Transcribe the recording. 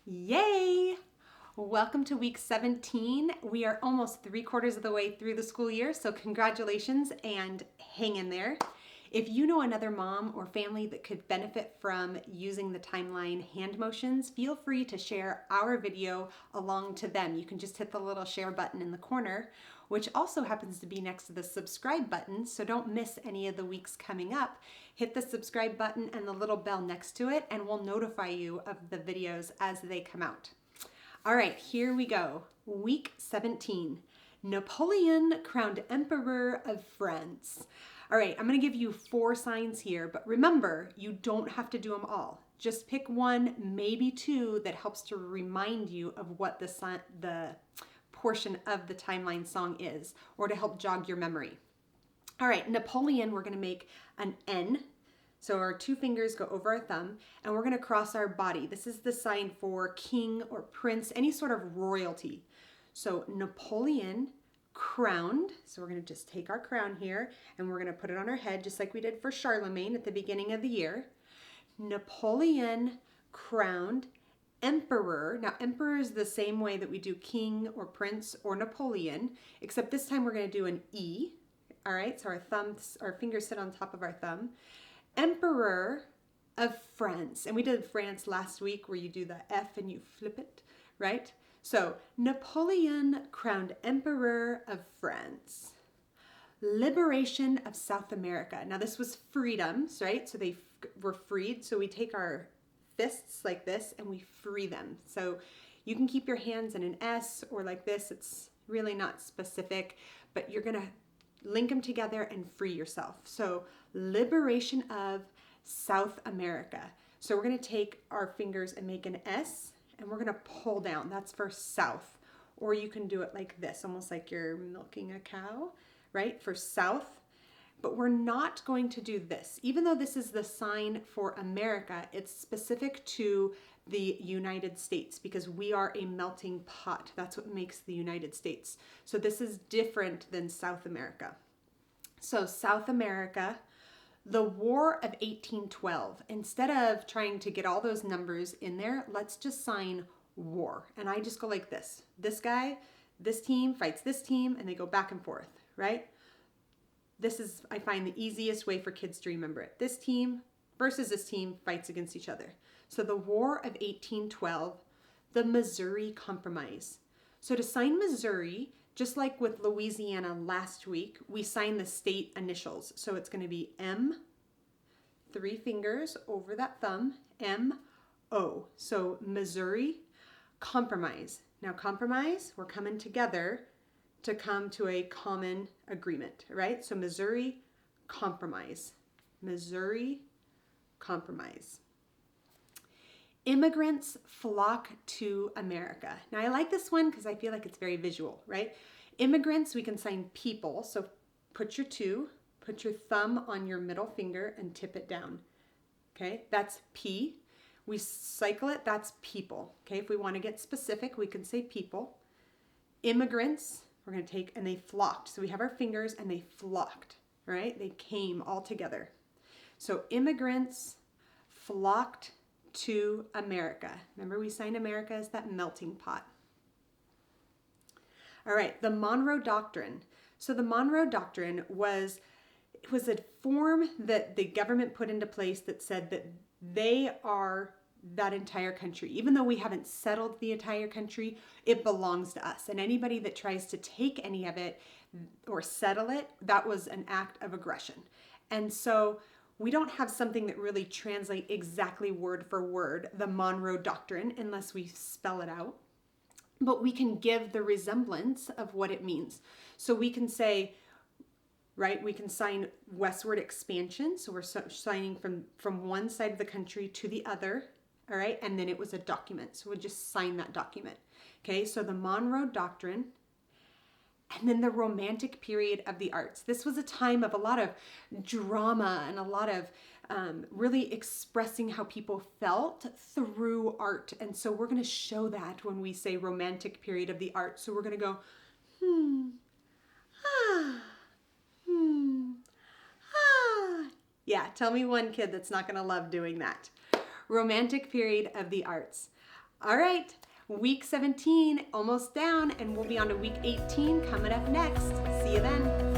Yay! Welcome to week 17. We are almost 3/4 of the way through the school year, so congratulations and hang in there. If you know another mom or family that could benefit from using the timeline hand motions, feel free to share our video along to them. You can just hit the little share button in the corner, which also happens to be next to the subscribe button, so don't miss any of the weeks coming up. Hit the subscribe button and the little bell next to it, and we'll notify you of the videos as they come out. All right, here we go. Week 17. Napoleon crowned Emperor of France. All right, I'm going to give you 4 signs here, but remember, you don't have to do them all. Just pick one, maybe 2, that helps to remind you of what the portion of the timeline song is, or to help jog your memory. All right, Napoleon, we're going to make an N. So our 2 fingers go over our thumb, and we're going to cross our body. This is the sign for king or prince, any sort of royalty. So Napoleon crowned. So we're going to just take our crown here, and we're going to put it on our head, just like we did for Charlemagne at the beginning of the year. Napoleon crowned emperor. Now, emperor is the same way that we do king or prince or Napoleon, except this time we're going to do an E. All right, so our fingers sit on top of our thumb. Emperor of France. And we did France last week where you do the F and you flip it, right? So Napoleon crowned Emperor of France. Liberation of South America. Now this was freedoms, right? So they were freed. So we take our fists like this and we free them. So you can keep your hands in an S or like this. It's really not specific, but you're going to link them together and free yourself. So liberation of South America. So we're going to take our fingers and make an S, and we're going to pull down. That's for south. Or you can do it like this, almost like you're milking a cow, right? For south. But we're not going to do this. Even though this is the sign for America, it's specific to the United States because we are a melting pot. That's what makes the United States. So this is different than South America. So South America, the War of 1812. Instead of trying to get all those numbers in there, let's just sign war. And I just go like this. This guy, this team fights this team, and they go back and forth, right? This is, I find, the easiest way for kids to remember it. This team versus this team fights against each other. So the War of 1812, the Missouri Compromise. So to sign Missouri, just like with Louisiana last week, we sign the state initials. So it's going to be M, 3 fingers over that thumb, M-O. So Missouri Compromise. Now compromise, we're coming together to come to a common agreement, right? So Missouri Compromise. Missouri Compromise. Immigrants flock to America. Now I like this one because I feel like it's very visual, right? Immigrants, we can sign people. So put your thumb on your middle finger and tip it down. Okay, that's P. We cycle it, that's people. Okay, if we want to get specific, we can say people. Immigrants, we're going to take, and they flocked. So we have our fingers and they flocked, right? They came all together. So immigrants flocked to America. Remember, we signed America as that melting pot. All right, the Monroe Doctrine. So the Monroe Doctrine was a form that the government put into place that said that they are that entire country. Even though we haven't settled the entire country, it belongs to us. And anybody that tries to take any of it or settle it, that was an act of aggression. And so we don't have something that really translates exactly word for word, the Monroe Doctrine, unless we spell it out. But we can give the resemblance of what it means. So we can say, right, we can sign westward expansion. So we're signing from one side of the country to the other, all right? And then it was a document. So we'll just sign that document. Okay, so the Monroe Doctrine. And then the Romantic period of the arts. This was a time of a lot of drama and a lot of really expressing how people felt through art. And so we're going to show that when we say Romantic period of the arts. So we're going to go, Yeah, tell me one kid that's not going to love doing that. Romantic period of the arts. All right, week 17 almost down, and we'll be on to week 18 coming up next. See you then.